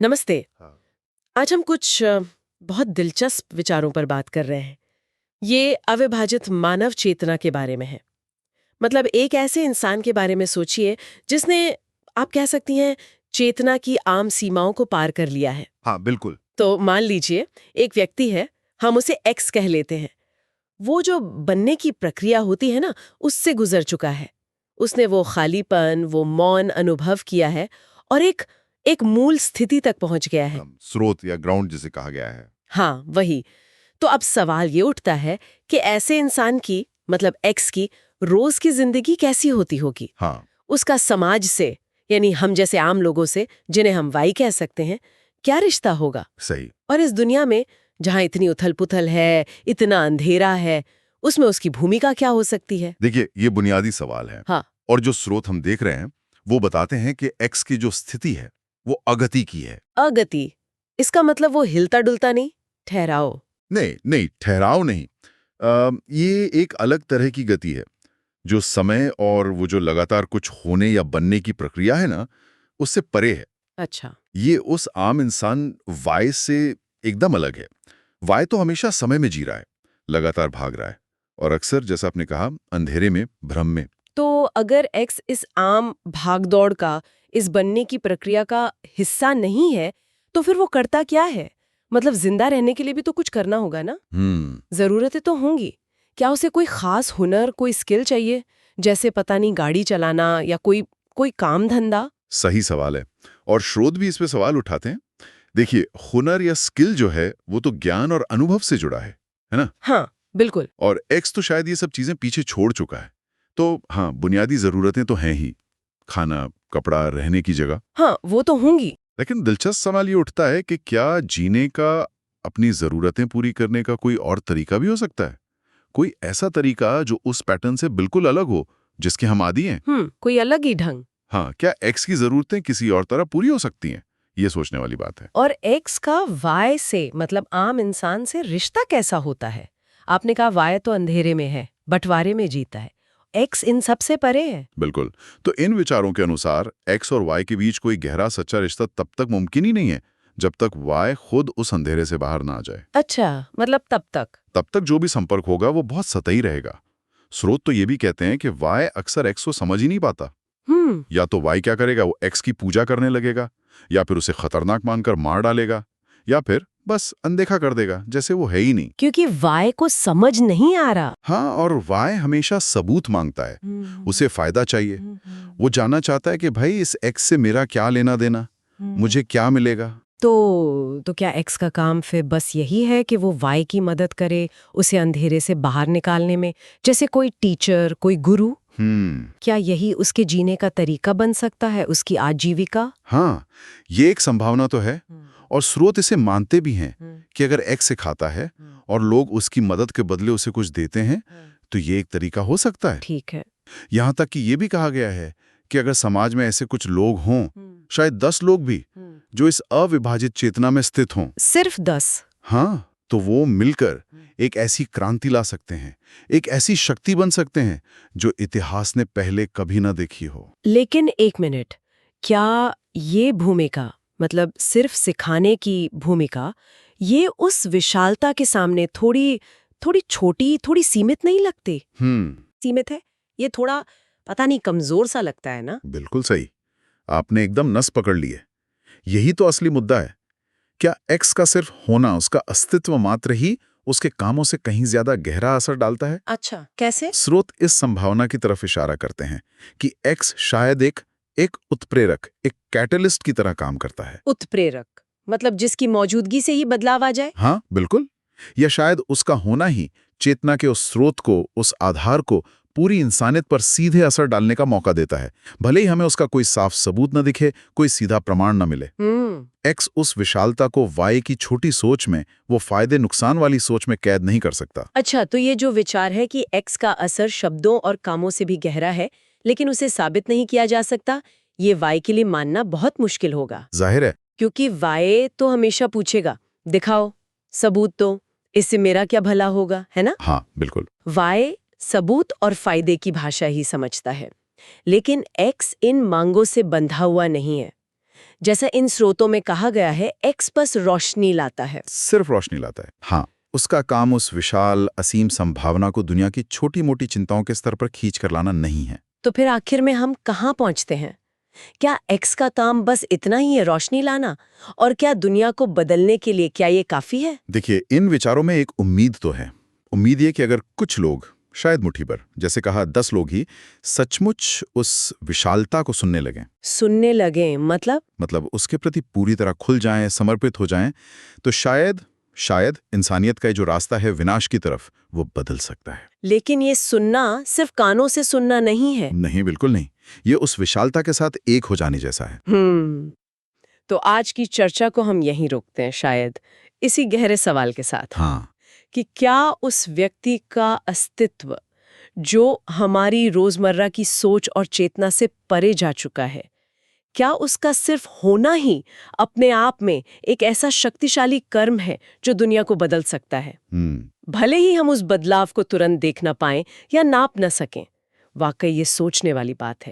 नमस्ते। हाँ। आज हम कुछ बहुत दिलचस्प विचारों पर बात कर रहे हैं। ये अविभाजित मानव चेतना के बारे में है। मतलब एक ऐसे इंसान के बारे में सोचिए जिसने, आप कह सकती हैं, चेतना की आम सीमाओं को पार कर लिया है। हाँ, बिल्कुल। तो मान लीजिए एक व्यक्ति है, हम उसे एक्स कह लेते हैं। वो जो बनने की प्रक्रिया होती है ना, उससे गुजर चुका है। उसने वो खालीपन, वो मौन अनुभव किया है और एक मूल स्थिति तक पहुंच गया है। स्रोत या ग्राउंड जिसे कहा गया है। हाँ, वही। तो अब सवाल ये उठता है कि ऐसे इंसान की, मतलब एक्स की, रोज की जिंदगी कैसी होती होगी? हाँ। उसका समाज से, यानी हम जैसे आम लोगों से, जिन्हें हम वाई कह सकते हैं, क्या रिश्ता होगा? सही। और इस दुनिया में जहां इतनी उथल-पुथल है, इतना अंधेरा है, उसमें उसकी भूमिका क्या हो सकती है? देखिए, ये बुनियादी सवाल है। हाँ। और जो स्रोत हम देख रहे हैं वो बताते हैं कि एक्स की जो स्थिति है वो अगति की है। अगति, इसका मतलब वो हिलता डुलता नहीं, ठहराओ। नहीं नहीं, ठहराव नहीं। ये एक अलग तरह की गति है जो समय और वो जो लगातार कुछ होने या बनने की प्रक्रिया है ना, उससे परे है। अच्छा। ये उस आम इंसान वाय से एकदम अलग है। वाय तो हमेशा समय में जी रहा है, लगातार भाग रहा है और अक्सर, जैसा आपने कहा, अंधेरे में, भ्रम में। तो अगर एक्स इस आम भागदौड़ का, इस बनने की प्रक्रिया का हिस्सा नहीं है, तो फिर वो करता क्या है? मतलब जिंदा रहने के लिए भी तो कुछ करना होगा ना? जरूरतें तो होंगी। क्या उसे कोई खास हुनर, कोई स्किल चाहिए? जैसे पता नहीं, गाड़ी चलाना या कोई कोई काम धंधा? सही सवाल है और स्रोत भी इस पे सवाल उठाते हैं। देखिए, हुनर या स्किल जो है वो तो ज्ञान और अनुभव से जुड़ा है ना? हाँ, बिल्कुल। और एक्स तो शायद ये सब चीजें पीछे छोड़ चुका है। तो हाँ, बुनियादी जरूरतें तो हैं ही, खाना, कपड़ा, रहने की जगह। हाँ, वो तो होंगी। लेकिन दिलचस्प सवाल ये उठता है कि क्या जीने का, अपनी जरूरतें पूरी करने का कोई और तरीका भी हो सकता है? कोई ऐसा तरीका जो उस पैटर्न से बिल्कुल अलग हो, जिसके हम आदी हैं? कोई अलग ही ढंग। हाँ, क्या एक्स की जरूरतें किसी और तरह पूरी हो सकती हैं? ये सोचने वाली बात है। और एक्स का वाई से, मतलब आम इंसान से रिश्ता कैसा होता है? आपने कहा वाई तो अंधेरे में है, बंटवारे में जीता है। एक्स इन सब से परे है। बिल्कुल। तो इन विचारों के अनुसार एक्स और वाई के बीच कोई गहरा सच्चा रिश्ता तब तक मुमकिन ही नहीं है जब तक वाई खुद उस अंधेरे से बाहर ना आ जाए। अच्छा, मतलब तब तक जो भी संपर्क होगा वो बहुत सतही रहेगा। स्रोत तो ये भी कहते हैं कि वाई अक्सर एक्स को समझ ही नहीं पाता। हम्म या तो वाई क्या करेगा, वो एक्स की पूजा करने लगेगा, या फिर उसे खतरनाक मानकर मार डालेगा, या फिर बस अनदेखा कर देगा जैसे वो है ही नहीं। क्योंकि वाई को समझ नहीं आ रहा। हाँ, और वाई हमेशा सबूत मांगता है। उसे फायदा चाहिए। वो जानना चाहता है कि भाई, इस एक्स से मेरा क्या लेना देना, मुझे क्या मिलेगा। तो क्या एक्स का काम फिर बस यही है कि वो वाई की मदद करे, उसे अंधेरे से बाहर निकालने में, जैसे कोई टीचर, कोई गुरु? क्या यही उसके जीने का तरीका बन सकता है, उसकी आजीविका? हाँ, ये एक संभावना तो है। और स्रोत इसे मानते भी हैं कि अगर एक्स सिखाता है और लोग उसकी मदद के बदले उसे कुछ देते हैं, तो ये एक तरीका हो सकता है। ठीक है। यहाँ तक कि ये भी कहा गया है कि अगर समाज में ऐसे कुछ लोग हों, शायद 10 लोग भी, जो इस अविभाजित चेतना में स्थित हों, सिर्फ 10? हाँ, तो वो मिलकर एक ऐसी क्रांति ला सकते हैं, एक ऐसी शक्ति बन सकते हैं जो इतिहास ने पहले कभी ना देखी हो। लेकिन एक मिनट, क्या ये भूमिका, मतलब सिर्फ सिखाने की भूमिका, ये उस विशालता के सामने थोड़ी थोड़ी छोटी, थोड़ी सीमित नहीं लगती? सीमित है, ये थोड़ा पता नहीं कमजोर सा लगता है ना? बिल्कुल सही। आपने एकदम नस पकड़ ली है। यही तो असली मुद्दा है। क्या एक्स का सिर्फ होना, उसका अस्तित्व मात्र ही उसके कामों से कहीं ज्यादा गहरा असर डालता है? अच्छा, कैसे? स्रोत इस संभावना की तरफ इशारा करते हैं कि एक्स शायद एक एक उत्प्रेरक, एक कैटलिस्ट की तरह काम करता है। उत्प्रेरक, मतलब जिसकी मौजूदगी से ही बदलाव आ जाए? हाँ, बिल्कुल। या शायद उसका होना ही चेतना के उस स्रोत को, उस आधार को पूरी इंसानियत पर सीधे असर डालने का मौका देता है, भले ही हमें उसका कोई साफ सबूत न दिखे, कोई सीधा प्रमाण न मिले। एक्स उस विशालता को वाई की छोटी सोच में, वो फायदे नुकसान वाली सोच में कैद नहीं कर सकता। अच्छा, तो ये जो विचार है कि एक्स का असर शब्दों और कामों से भी गहरा है, लेकिन उसे साबित नहीं किया जा सकता, ये वाई के लिए मानना बहुत मुश्किल होगा। जाहिर है। क्योंकि वाई तो हमेशा पूछेगा, दिखाओ सबूत, तो इससे मेरा क्या भला होगा, है ना? हाँ, बिल्कुल। वाई सबूत और फायदे की भाषा ही समझता है, लेकिन एक्स इन मांगों से बंधा हुआ नहीं है। जैसा इन स्रोतों में कहा गया है, एक्स बस रोशनी लाता है। सिर्फ रोशनी लाता है। हाँ, उसका काम उस विशाल असीम संभावना को दुनिया की छोटी मोटी चिंताओं के स्तर पर खींच कर लाना नहीं है। तो फिर आखिर में हम कहाँ पहुंचते हैं? क्या एक्स का काम बस इतना ही है, रोशनी लाना? और क्या दुनिया को बदलने के लिए क्या ये काफी है? देखिए, इन विचारों में एक उम्मीद तो है। उम्मीद ये कि अगर कुछ लोग, शायद मुट्ठी भर, जैसे कहा 10 लोग ही, सचमुच उस विशालता को सुनने लगें, मतलब उसके प्रति पूरी तरह खुल जाएं, समर्पित हो जाएं, तो शायद इंसानियत का जो रास्ता है विनाश की तरफ, वो बदल सकता है। लेकिन ये सुनना सिर्फ कानों से सुनना नहीं है। नहीं, बिल्कुल नहीं। ये उस विशालता के साथ एक हो जाने जैसा है। तो आज की चर्चा को हम यहीं रोकते हैं, शायद इसी गहरे सवाल के साथ। हाँ, कि क्या उस व्यक्ति का अस्तित्व जो हमारी रोजमर्रा की सोच और चेतना से परे जा चुका है, क्या उसका सिर्फ होना ही अपने आप में एक ऐसा शक्तिशाली कर्म है जो दुनिया को बदल सकता है? भले ही हम उस बदलाव को तुरंत देख न पाएं या नाप न सकें। वाकई ये सोचने वाली बात है।